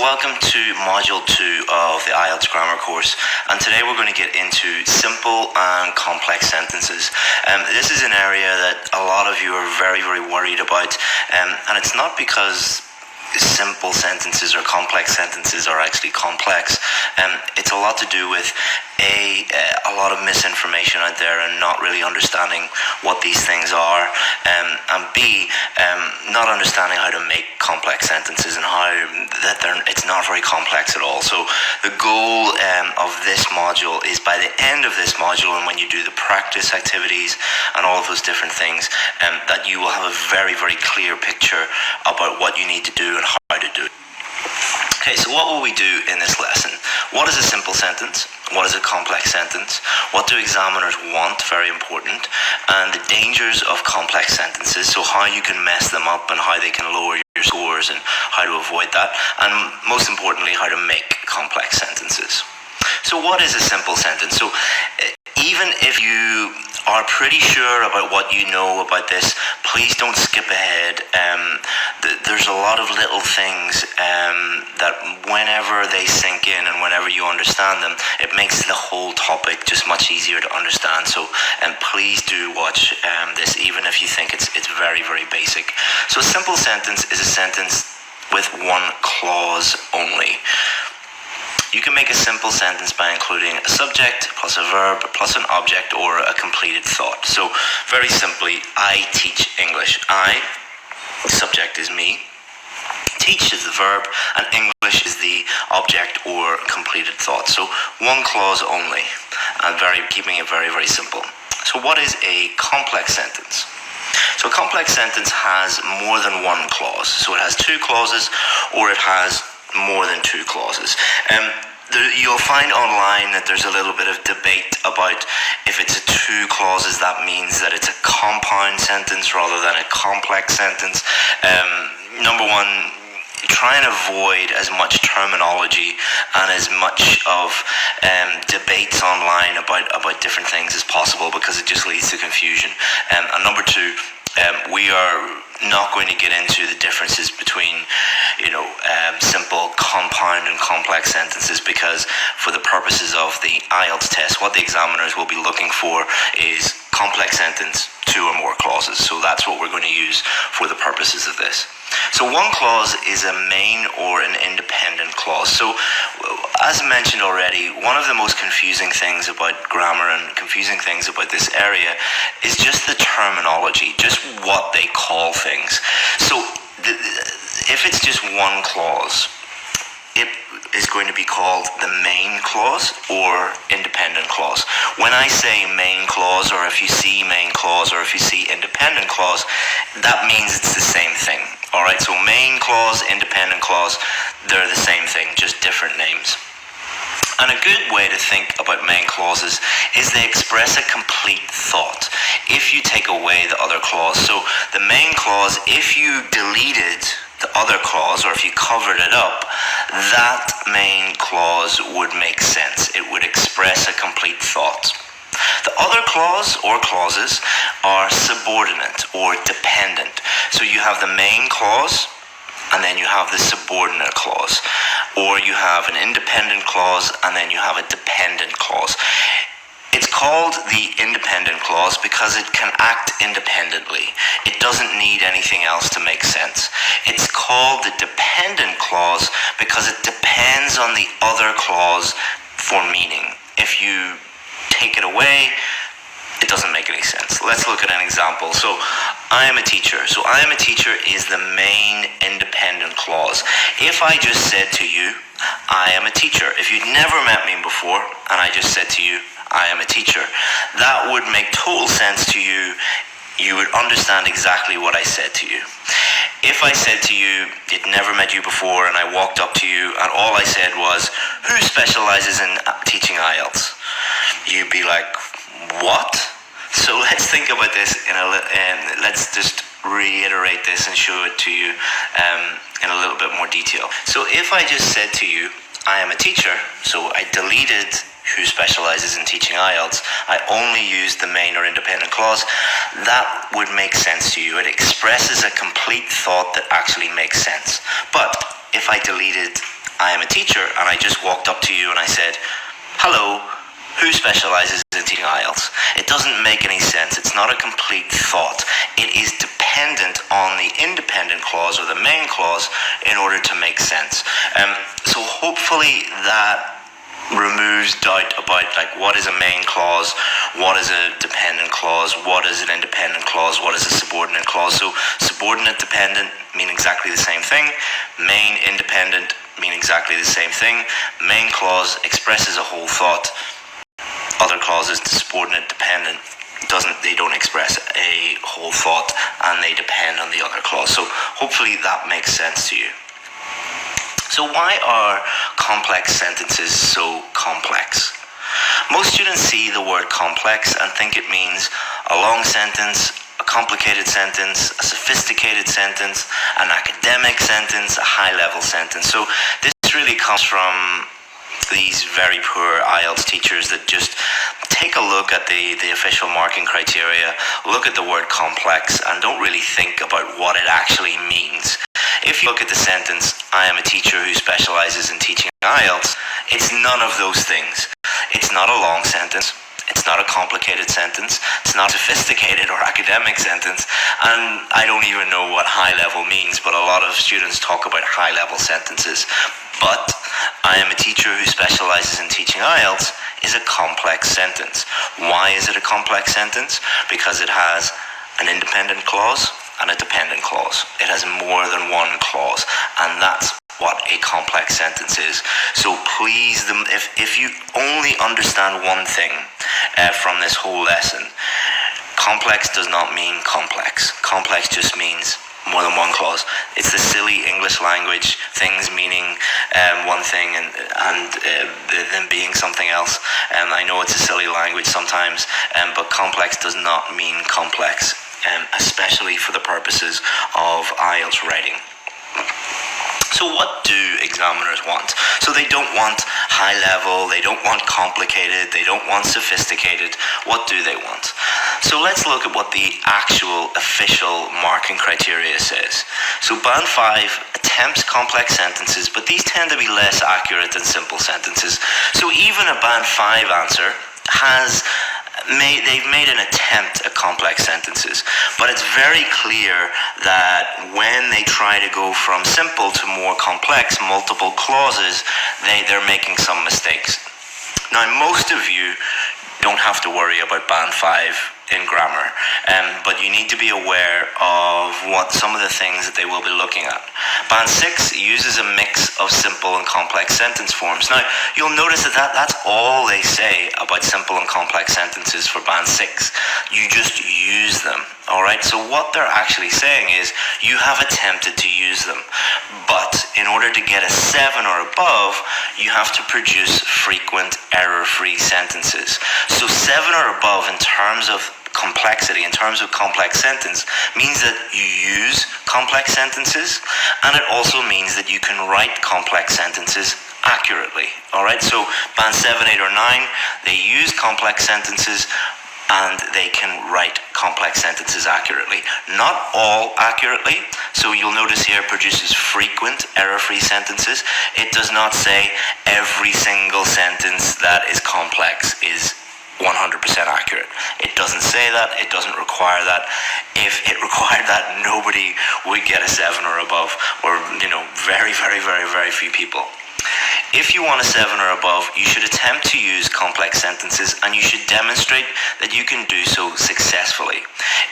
welcome to Module 2 of the IELTS grammar course, and today we're going to get into simple and complex sentences. This is an area that a lot of you are very worried about, and it's not because simple sentences or complex sentences are actually complex. It's a lot to do with a lot of misinformation out there and not really understanding what these things are, and B, not understanding how to make complex sentences and how that it's not very complex at all. So the goal of this module is, by the end of this module, and when you do the practice activities and all of those different things, that you will have a very clear picture about what you need to do and how to do it. Okay, so what will we do in this lesson? What is a simple sentence? What is a complex sentence? What do examiners want? Very important. And the dangers of complex sentences, so how you can mess them up and how they can lower your scores and how to avoid that. And most importantly, how to make complex sentences. So what is a simple sentence? So even if you are pretty sure about what you know about this, please don't skip ahead. There's a lot of little things that whenever they sink in and whenever you understand them, it makes the whole topic just much easier to understand. So please do watch this, even if you think it's very basic. So a simple sentence is a sentence with one clause only. You can make a simple sentence by including a subject plus a verb plus an object or a completed thought. So very simply, I teach English. I, subject is me, teach is the verb, and English is the object or completed thought. So one clause only, and keeping it very simple. So what is a complex sentence? So a complex sentence has more than one clause. So it has two clauses, or it has more than two clauses. You'll find online that there's a little bit of debate about if it's two clauses, that means that it's a compound sentence rather than a complex sentence. Number one, try and avoid as much terminology and as much of debates online about different things as possible, because it just leads to confusion. And number two, we are not going to get into the differences between, simple, compound, and complex sentences, because for the purposes of the IELTS test, what the examiners will be looking for is complex sentence, two or more clauses. So that's what we're going to use for the purposes of this. So one clause is a main or an independent clause. So as mentioned already, one of the most confusing things about grammar and confusing things about this area is just the terminology, just what they call things. So if it's just one clause, it is going to be called the main clause or independent clause. When I say main clause, or if you see main clause, or if you see independent clause, that means it's the same thing. Alright, so main clause, independent clause, they're the same thing, just different names. And a good way to think about main clauses is they express a complete thought if you take away the other clause. So the main clause, if you deleted the other clause, or if you covered it up, that main clause would make sense. It would express a complete thought. The other clause or clauses are subordinate or dependent. So you have the main clause, and then you have the subordinate clause. Or you have an independent clause, and then you have a dependent clause. It's called the independent clause because it can act independently. It doesn't need anything else to make sense. It's called the dependent clause because it depends on the other clause for meaning. If you take it away, it doesn't make any sense. Let's look at an example. So, I am a teacher. So, I am a teacher is the main independent clause. If I just said to you, I am a teacher, if you'd never met me before, and I just said to you, I am a teacher, that would make total sense to you. You would understand exactly what I said to you. If I said to you, it never met you before, and I walked up to you, and all I said was, who specializes in teaching IELTS? You'd be like, what? So let's think about this and let's just reiterate this and show it to you in a little bit more detail. So if I just said to you, I am a teacher, so I deleted who specializes in teaching IELTS, I only used the main or independent clause, that would make sense to you. It expresses a complete thought that actually makes sense. But if I deleted I am a teacher, and I just walked up to you and I said, hello, who specializes in teaching IELTS? It doesn't make any sense. It's not a complete thought. It is dependent on the independent clause or the main clause in order to make sense. So hopefully that removes doubt about like what is a main clause, what is a dependent clause, what is an independent clause, what is a subordinate clause. So subordinate, dependent mean exactly the same thing. Main, independent mean exactly the same thing. Main clause expresses a whole thought. Other clauses, subordinate, dependent, they don't express a whole thought, and they depend on the other clause. So hopefully that makes sense to you. So why are complex sentences so complex? Most students see the word complex and think it means a long sentence, a complicated sentence, a sophisticated sentence, an academic sentence, a high-level sentence. So this really comes from these very poor IELTS teachers that just take a look at the official marking criteria, look at the word complex, and don't really think about what it actually means. If you look at the sentence, I am a teacher who specializes in teaching IELTS, it's none of those things. It's not a long sentence. It's not a complicated sentence. It's not a sophisticated or academic sentence. And I don't even know what high level means, but a lot of students talk about high level sentences. But I am a teacher who specializes in teaching IELTS is a complex sentence. Why is it a complex sentence? Because it has an independent clause and a dependent clause. It has more than one clause, and that's what a complex sentence is. So please, if you only understand one thing from this whole lesson, complex does not mean complex. Complex just means more than one clause. It's the silly English language, things meaning one thing and then being something else. I know it's a silly language sometimes, but complex does not mean complex, especially for the purposes of IELTS writing. So what do examiners want? So they don't want high level, they don't want complicated, they don't want sophisticated. What do they want? So let's look at what the actual official marking criteria says. So Band 5 attempts complex sentences, but these tend to be less accurate than simple sentences. So even a Band 5 answer they've made an attempt at complex sentences, but it's very clear that when they try to go from simple to more complex, multiple clauses, they're making some mistakes. Now, most of you don't have to worry about Band 5 in grammar, but you need to be aware of what some of the things that they will be looking at. Band 6 uses a mix of simple and complex sentence forms. Now, you'll notice that's all they say about simple and complex sentences for Band 6. You just use them, alright? So what they're actually saying is, you have attempted to use them, but in order to get a 7 or above, you have to produce frequent error-free sentences. So 7 or above in terms of complexity, in terms of complex sentence, means that you use complex sentences, and it also means that you can write complex sentences accurately. Alright, so Band 7, 8, or 9, they use complex sentences and they can write complex sentences accurately. Not all accurately, so you'll notice here produces frequent error-free sentences. It does not say every single sentence that is complex is 100% accurate. It doesn't say that, it doesn't require that. If it required that, nobody would get a 7 or above, or very, very, very, very few people. If you want a 7 or above, you should attempt to use complex sentences, and you should demonstrate that you can do so successfully.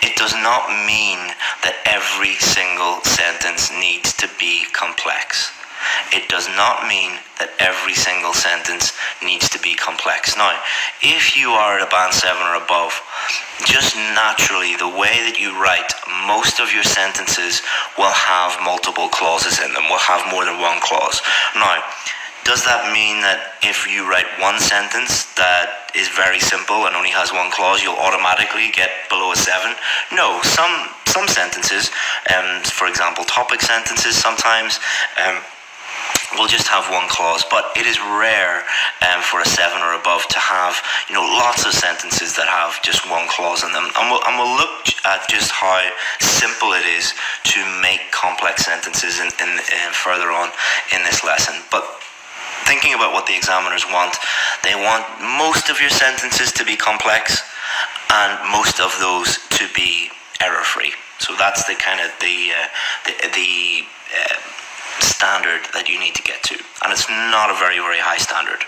It does not mean that every single sentence needs to be complex. It does not mean that every single sentence needs to be complex. Now, if you are at a Band 7 or above, just naturally, the way that you write, most of your sentences will have multiple clauses in them, will have more than one clause. Now, does that mean that if you write one sentence that is very simple and only has one clause, you'll automatically get below a 7? No, some sentences, for example, topic sentences sometimes, will just have one clause, but it is rare for a 7 or above to have lots of sentences that have just one clause in them. And we'll look at just how simple it is to make complex sentences in further on in this lesson. But about what the examiners want. They want most of your sentences to be complex and most of those to be error-free. So that's the kind of the standard that you need to get to, and it's not a very, very high standard.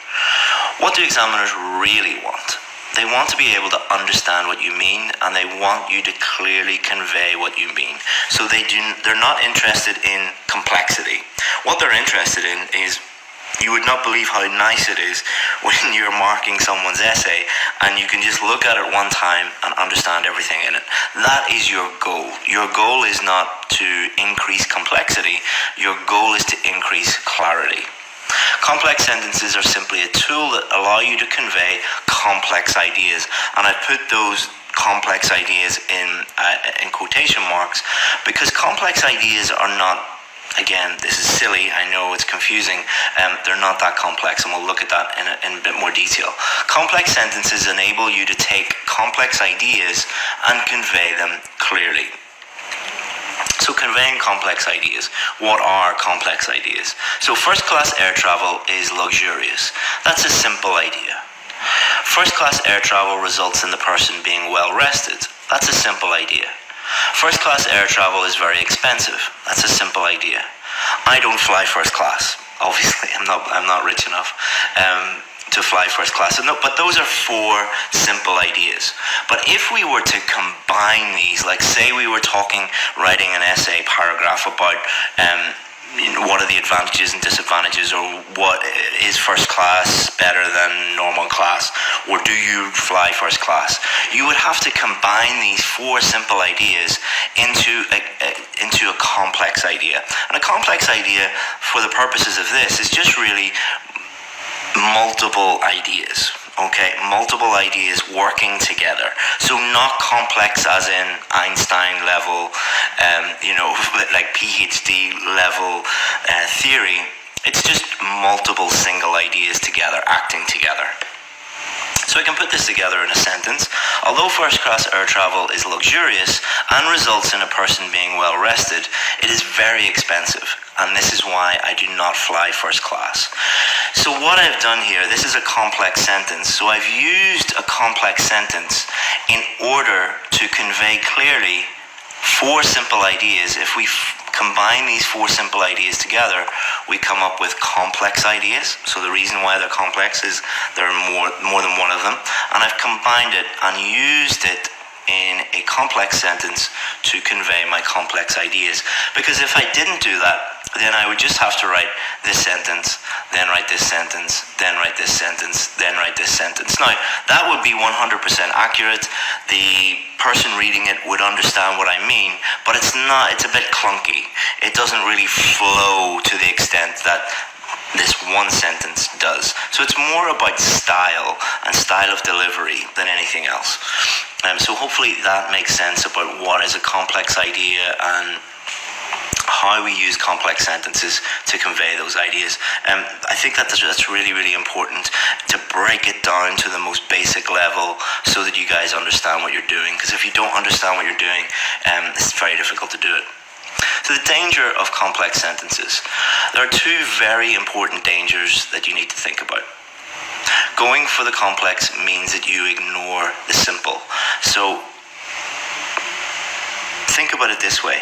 What do examiners really want? They want to be able to understand what you mean, and they want you to clearly convey what you mean. So they're not interested in complexity. What they're interested in is, you would not believe how nice it is when you're marking someone's essay and you can just look at it one time and understand everything in it. That is your goal. Your goal is not to increase complexity. Your goal is to increase clarity. Complex sentences are simply a tool that allow you to convey complex ideas, and I put those complex ideas in quotation marks because complex ideas are not, again, this is silly, I know it's confusing, they're not that complex, and we'll look at that in a bit more detail. Complex sentences enable you to take complex ideas and convey them clearly. So conveying complex ideas. What are complex ideas? So first-class air travel is luxurious. That's a simple idea. First-class air travel results in the person being well rested. That's a simple idea. First-class air travel is very expensive. That's a simple idea. I don't fly first class. Obviously, I'm not rich enough to fly first class. But those are four simple ideas. But if we were to combine these, like say we were writing an essay paragraph about what are the advantages and disadvantages, or what is first class better than normal class, or do you fly first class? You would have to combine these four simple ideas into a complex idea. And a complex idea, for the purposes of this, is just really multiple ideas. Okay, multiple ideas working together. So not complex as in Einstein level, like PhD level theory. It's just multiple single ideas together, acting together. So I can put this together in a sentence. Although first-class air travel is luxurious and results in a person being well rested, it is very expensive, and this is why I do not fly first class. So what I've done here, this is a complex sentence. So I've used a complex sentence in order to convey clearly four simple ideas. If we combine these four simple ideas together, we come up with complex ideas. So the reason why they're complex is there are more than one of them, and I've combined it and used it in a complex sentence to convey my complex ideas. Because if I didn't do that, then I would just have to write this sentence, then write this sentence, then write this sentence, then write this sentence. Now, that would be 100% accurate. The person reading it would understand what I mean, but it's not, it's a bit clunky. It doesn't really flow to the extent that this one sentence does. So it's more about style and style of delivery than anything else. So hopefully that makes sense about what is a complex idea and how we use complex sentences to convey those ideas. I think that's really, really important to break it down to the most basic level so that you guys understand what you're doing. Because if you don't understand what you're doing, it's very difficult to do it. So the danger of complex sentences. There are two very important dangers that you need to think about. Going for the complex means that you ignore the simple. So think about it this way.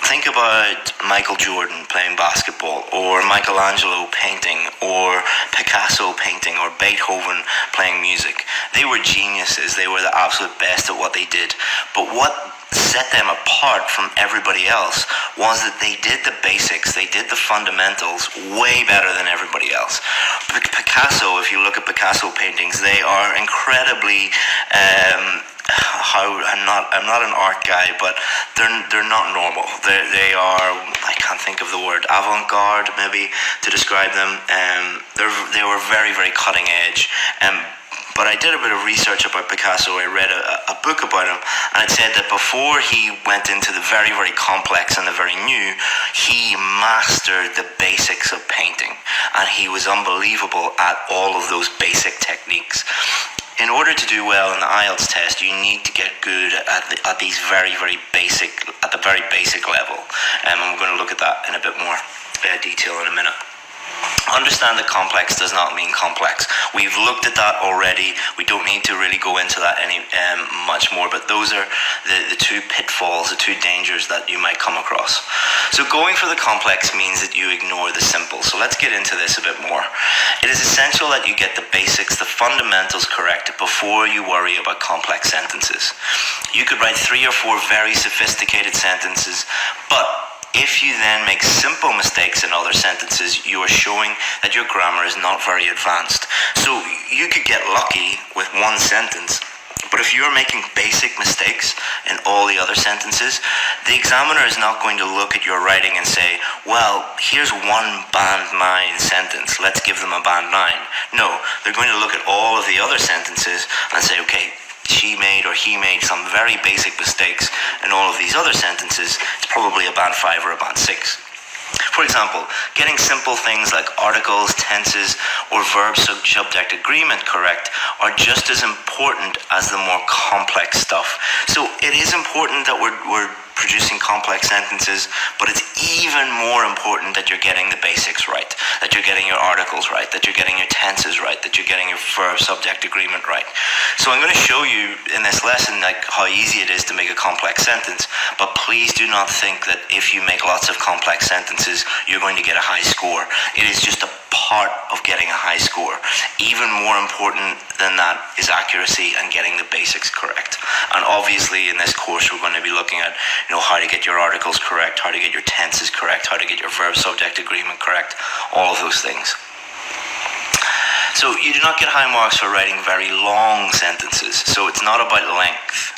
Think about Michael Jordan playing basketball, or Michelangelo painting, or Picasso painting, or Beethoven playing music. They were geniuses. They were the absolute best at what they did. But what set them apart from everybody else was that they did the basics, they did the fundamentals way better than everybody else. Picasso, if you look at Picasso paintings, they are incredibly I'm not an art guy, but they're not normal. They are, I can't think of the word, avant-garde maybe to describe them. They were very, very cutting edge. But I did a bit of research about Picasso. I read a book about him, and it said that before he went into the very, very complex and the very new, he mastered the basics of painting, and he was unbelievable at all of those basic techniques. In order to do well in the IELTS test, you need to get good at these very, very basic, at the very basic level. And we're going to look at that in a bit more detail in a minute. Understand that complex does not mean complex. We've looked at that already. We don't need to really go into that any much more, but those are the two pitfalls, the two dangers that you might come across. So going for the complex means that you ignore the simple. So let's get into this a bit more. It is essential that you get the basics, the fundamentals correct before you worry about complex sentences. You could write 3 or 4 very sophisticated sentences, but if you then make simple mistakes in other sentences, you are showing that your grammar is not very advanced. So you could get lucky with one sentence, but if you're making basic mistakes in all the other sentences, the examiner is not going to look at your writing and say, well, here's one band 9 sentence, let's give them a band 9. No, they're going to look at all of the other sentences and say, okay, she made or he made some very basic mistakes in all of these other sentences. It's probably a band 5 or a band 6. For example, getting simple things like articles, tenses, or verb-subject agreement correct are just as important as the more complex stuff. So it is important that we're producing complex sentences, but it's even more important that you're getting the basics right, that you're getting your articles right, that you're getting your tenses right, that you're getting your verb-subject agreement right. So I'm going to show you in this lesson how easy it is to make a complex sentence, but please do not think that if you make lots of complex sentences, you're going to get a high score. It is just a part of getting a high score. Even more important than that is accuracy and getting the basics correct. And obviously in this course we're going to be looking at how to get your articles correct, how to get your tenses correct, how to get your verb-subject agreement correct, all of those things. So you do not get high marks for writing very long sentences, so it's not about length.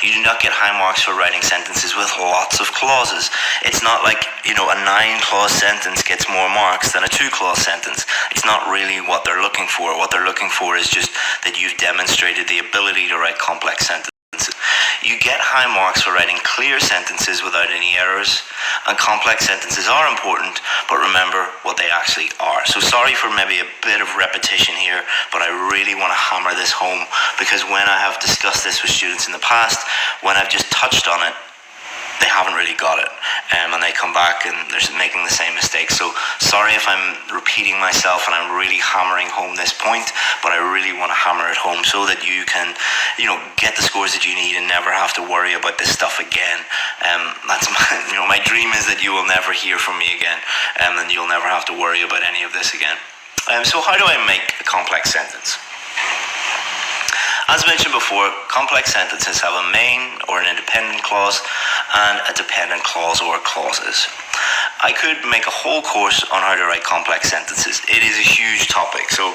You do not get high marks for writing sentences with lots of clauses. It's not like, a 9-clause sentence gets more marks than a 2-clause sentence. It's not really what they're looking for. What they're looking for is just that you've demonstrated the ability to write complex sentences. You get high marks for writing clear sentences without any errors, and complex sentences are important, but remember what they actually are. So sorry for maybe a bit of repetition here, but I really want to hammer this home, because when I have discussed this with students in the past, when I've just touched on it, they haven't really got it, and they come back and they're making the same mistakes. So sorry if I'm repeating myself and I'm really hammering home this point, but I really want to hammer it home so that you can, get the scores that you need and never have to worry about this stuff again. That's my dream is that you will never hear from me again, and you'll never have to worry about any of this again. So how do I make a complex sentence? As mentioned before, complex sentences have a main or an independent clause and a dependent clause or clauses. I could make a whole course on how to write complex sentences. It is a huge topic. So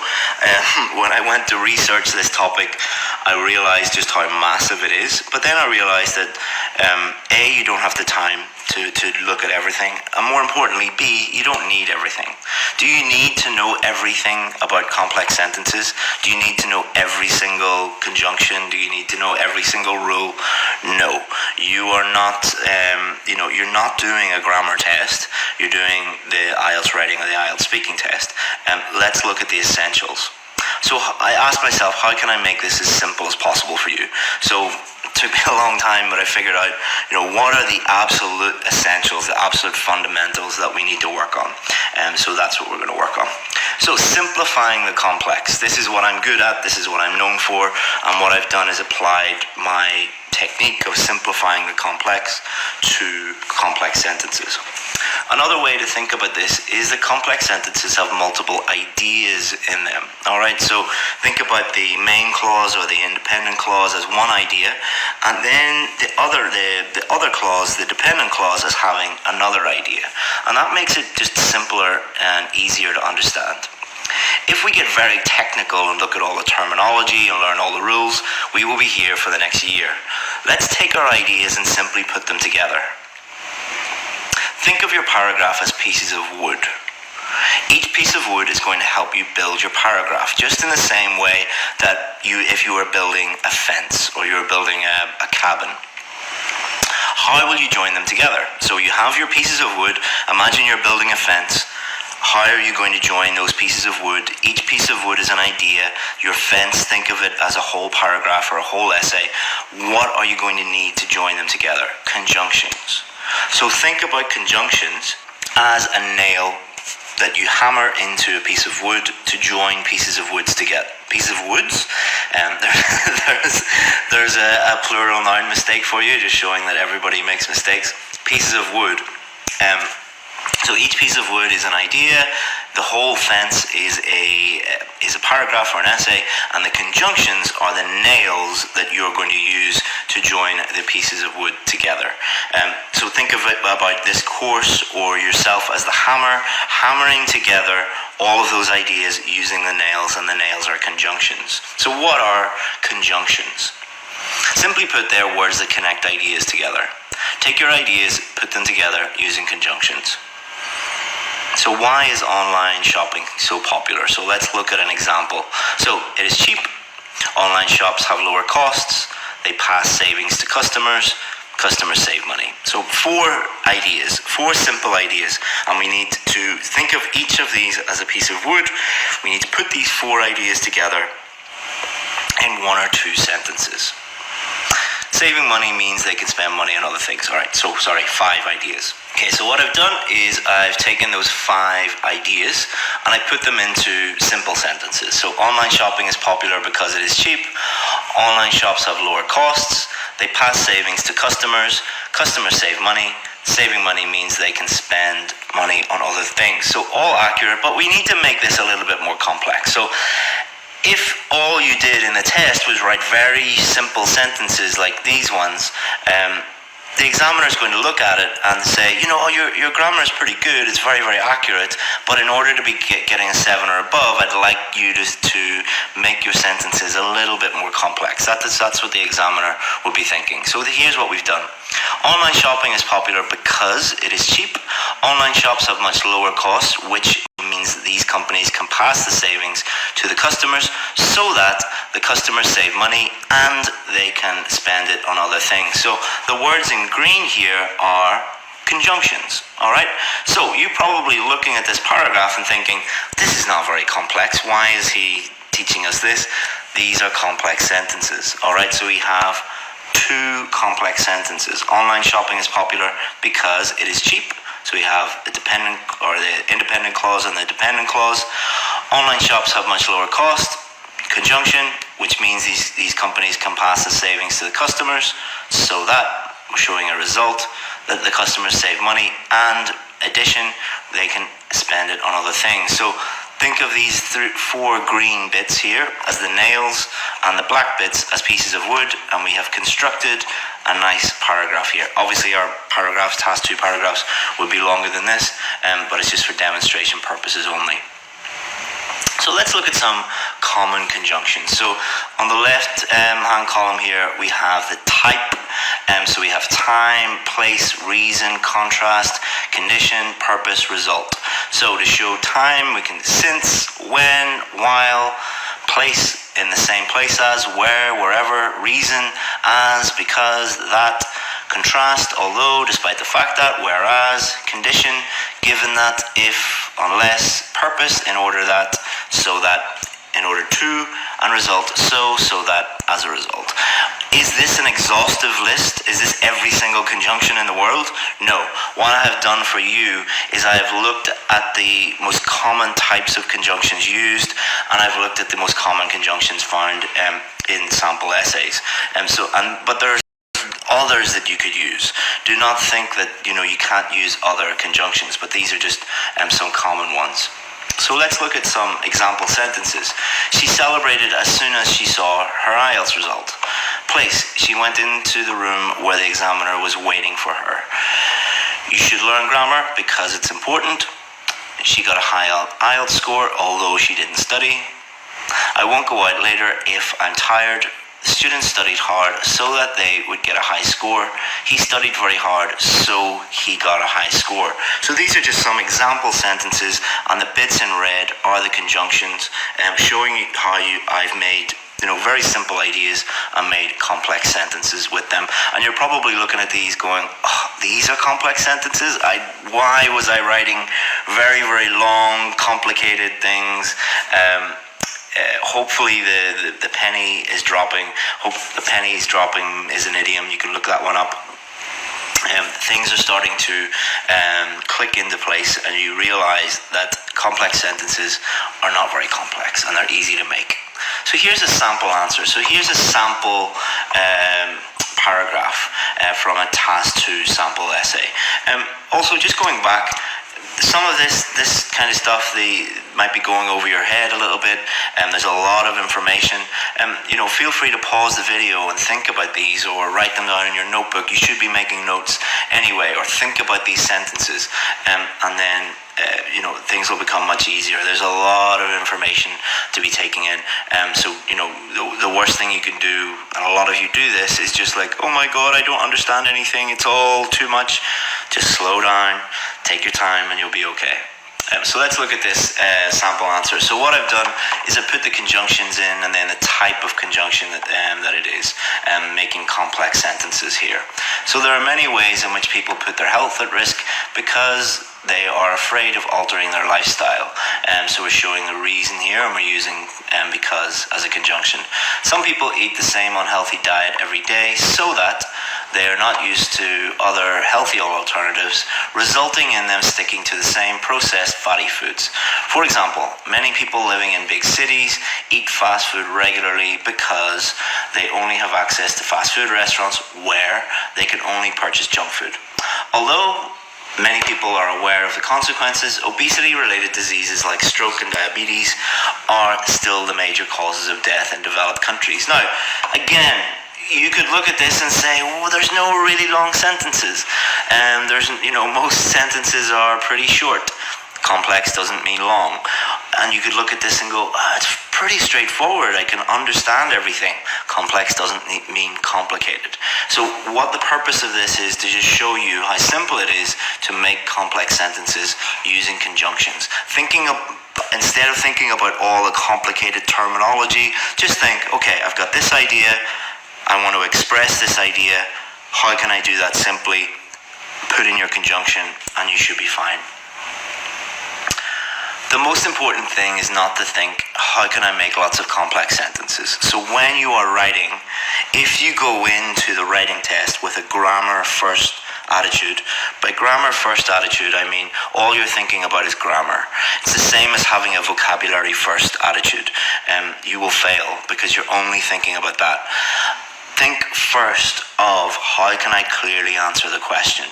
when I went to research this topic, I realized just how massive it is. But then I realized that A, you don't have the time to look at everything, and more importantly, B, you don't need everything. Do you need to know everything about complex sentences? Do you need to know every single conjunction? Do you need to know every single rule? No. You are not, you're not doing a grammar test. You're doing the IELTS writing or the IELTS speaking test. Let's look at the essentials. So I asked myself, how can I make this as simple as possible for you? So it took me a long time, but I figured out, what are the absolute essentials, the absolute fundamentals that we need to work on. So that's what we're going to work on. So simplifying the complex. This is what I'm good at. This is what I'm known for. And what I've done is applied my technique of simplifying the complex to complex sentences. Another way to think about this is that complex sentences have multiple ideas in them. Alright, so think about the main clause or the independent clause as one idea, and then the other clause, the dependent clause, as having another idea. And that makes it just simpler and easier to understand. If we get very technical and look at all the terminology and learn all the rules, we will be here for the next year. Let's take our ideas and simply put them together. Think of your paragraph as pieces of wood. Each piece of wood is going to help you build your paragraph, just in the same way that if you were building a fence or you were building a cabin. How will you join them together? So you have your pieces of wood. Imagine you're building a fence. How are you going to join those pieces of wood? Each piece of wood is an idea. Your fence, think of it as a whole paragraph or a whole essay. What are you going to need to join them together? Conjunctions. So think about conjunctions as a nail that you hammer into a piece of wood to join pieces of woods together. Pieces of woods. There's a plural noun mistake for you, just showing that everybody makes mistakes. Pieces of wood. So each piece of wood is an idea. The whole fence is a paragraph or an essay, and the conjunctions are the nails that you're going to use to join the pieces of wood together. So think of it about this course or yourself as the hammer, hammering together all of those ideas using the nails, and the nails are conjunctions. So what are conjunctions? Simply put, they're words that connect ideas together. Take your ideas, put them together using conjunctions. So why is online shopping so popular? So let's look at an example. So it is cheap. Online shops have lower costs. They pass savings to customers. Customers save money. So 4 ideas, 4 simple ideas, and we need to think of each of these as a piece of wood. We need to put these 4 ideas together in 1 or 2 sentences. Saving money means they can spend money on other things. All right, so 5 ideas. Okay, so what I've done is I've taken those 5 ideas and I put them into simple sentences. So online shopping is popular because it is cheap. Online shops have lower costs. They pass savings to customers. Customers save money. Saving money means they can spend money on other things. So all accurate, but we need to make this a little bit more complex. So if all you did in the test was write very simple sentences like these ones, the examiner is going to look at it and say, your grammar is pretty good, it's very, very accurate, but in order to be getting a 7 or above, I'd like you to make your sentences a little bit more complex. That's what the examiner would be thinking. So here's what we've done. Online shopping is popular because it is cheap. Online shops have much lower costs, which means these companies can pass the savings to the customers so that the customers save money and they can spend it on other things. So the words in green here are conjunctions, all right? So you're probably looking at this paragraph and thinking, this is not very complex. Why is he teaching us this? These are complex sentences, all right? So we have 2 complex sentences. Online shopping is popular because it is cheap. So we have the dependent or the independent clause and the dependent clause. Online shops have much lower cost. Conjunction, which means these companies can pass the savings to the customers so that we're showing a result that the customers save money, and addition, they can spend it on other things. So think of these 4 green bits here as the nails and the black bits as pieces of wood, and we have constructed a nice paragraph here. Obviously our paragraphs, task 2 paragraphs, would be longer than this, but it's just for demonstration purposes only. So let's look at some common conjunctions. So on the left hand column here, we have the type. So we have time, place, reason, contrast, condition, purpose, result. So to show time, we can since, when, while, place, in the same place as, where, wherever, reason, as, because, that, contrast, although, despite the fact that, whereas, condition, given that, if, unless, purpose, in order that, so that, in order to, and result, so that, as a result. Is this an exhaustive list? Is this every single conjunction in the world? No. What I have done for you is I have looked at the most common types of conjunctions used, and I've looked at the most common conjunctions found in sample essays. But there's others that you could use. Do not think that you can't use other conjunctions, but these are just some common ones. So let's look at some example sentences. She celebrated as soon as she saw her IELTS result. Place, she went into the room where the examiner was waiting for her. You should learn grammar because it's important. She got a high IELTS score, although she didn't study. I won't go out later if I'm tired. The students studied hard so that they would get a high score. He studied very hard, so he got a high score. So these are just some example sentences, and the bits in red are the conjunctions, showing you how I've made very simple ideas and made complex sentences with them. And you're probably looking at these going, oh, these are complex sentences? Why was I writing very, very long, complicated things? Hopefully the penny is dropping. Hope the penny is dropping is an idiom. You can look that one up. things are starting to click into place, and you realize that complex sentences are not very complex and they're easy to make. So here's a sample answer. So here's a sample paragraph from a task 2 sample essay. Also, just going back, some of this kind of stuff, they might be going over your head a little bit, and there's a lot of information. Feel free to pause the video and think about these, or write them down in your notebook. You should be making notes anyway, or think about these sentences, and then things will become much easier. There's a lot of information to be taking in. So the worst thing you can do, and a lot of you do this, is just like, oh my god, I don't understand anything, it's all too much. Just slow down, take your time, and you'll be okay. So let's look at this sample answer. So what I've done is I put the conjunctions in, and then the type of conjunction that it is, making complex sentences here. So there are many ways in which people put their health at risk because they are afraid of altering their lifestyle. So we're showing the reason here, and we're using because as a conjunction. Some people eat the same unhealthy diet every day so that they are not used to other healthy alternatives, resulting in them sticking to the same processed fatty foods. For example, many people living in big cities eat fast food regularly because they only have access to fast food restaurants where they can only purchase junk food. Although many people are aware of the consequences, obesity-related diseases like stroke and diabetes are still the major causes of death in developed countries. Now, again, you could look at this and say, well, there's no really long sentences. Most sentences are pretty short. Complex doesn't mean long. And you could look at this and go, it's pretty straightforward. I can understand everything. Complex doesn't mean complicated. So what the purpose of this is to just show you how simple it is to make complex sentences using conjunctions. Instead of thinking about all the complicated terminology, just think, okay, I've got this idea. I want to express this idea. How can I do that simply? Put in your conjunction and you should be fine. The most important thing is not to think, how can I make lots of complex sentences? So when you are writing, if you go into the writing test with a grammar first attitude, by grammar first attitude I mean all you're thinking about is grammar. It's the same as having a vocabulary first attitude. You will fail because you're only thinking about that. Think first of how can I clearly answer the question,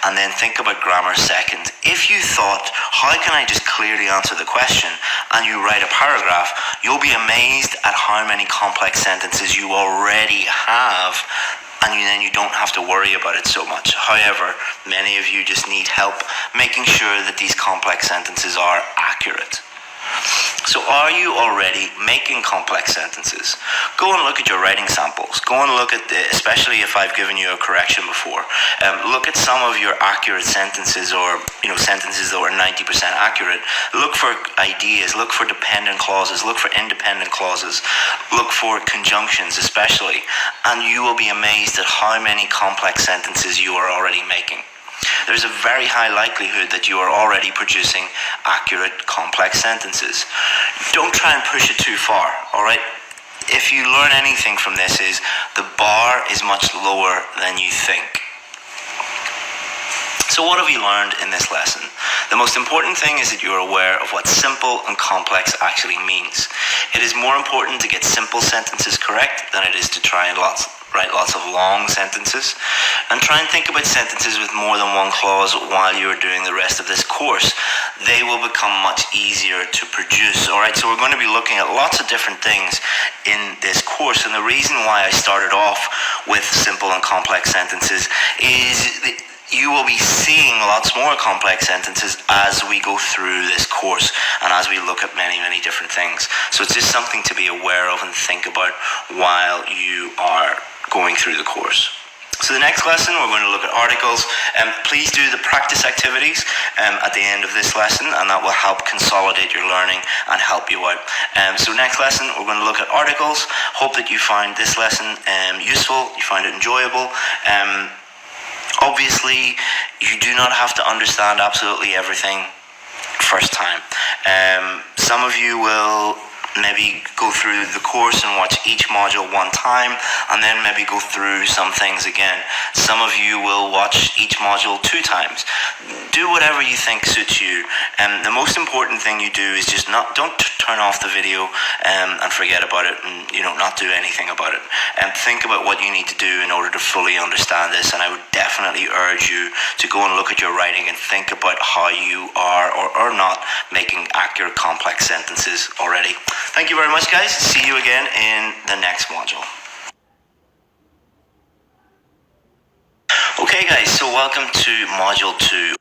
and then think about grammar second. If you thought, how can I just clearly answer the question, and you write a paragraph, you'll be amazed at how many complex sentences you already have, and then you don't have to worry about it so much. However, many of you just need help making sure that these complex sentences are accurate. So are you already making complex sentences? Go and look at your writing samples. Go and look at especially if I've given you a correction before. Look at some of your accurate sentences, or sentences that were 90% accurate. Look for ideas. Look for dependent clauses. Look for independent clauses. Look for conjunctions especially. And you will be amazed at how many complex sentences you are already making. There's a very high likelihood that you are already producing accurate, complex sentences. Don't try and push it too far, alright? If you learn anything from this is, the bar is much lower than you think. So what have you learned in this lesson? The most important thing is that you're aware of what simple and complex actually means. It is more important to get simple sentences correct than it is to try and write lots of long sentences. And try and think about sentences with more than one clause while you're doing the rest of this course. They will become much easier to produce. Alright, so we're going to be looking at lots of different things in this course. And the reason why I started off with simple and complex sentences is you will be seeing lots more complex sentences as we go through this course and as we look at many, many different things. So it's just something to be aware of and think about while you are going through the course. So the next lesson, we're going to look at articles. Please do the practice activities at the end of this lesson, and that will help consolidate your learning and help you out. So next lesson, we're going to look at articles. Hope that you find this lesson useful, you find it enjoyable. Obviously, you do not have to understand absolutely everything first time. Some of you will maybe go through the course and watch each module one time, and then maybe go through some things again. Some of you will watch each module 2 times. Do whatever you think suits you. And the most important thing you do is just don't turn off the video and forget about it, and not do anything about it. And think about what you need to do in order to fully understand this. And I would definitely urge you to go and look at your writing and think about how you are or are not making accurate complex sentences already. Thank you very much, guys. See you again in the next module. Okay, guys, so welcome to module 2.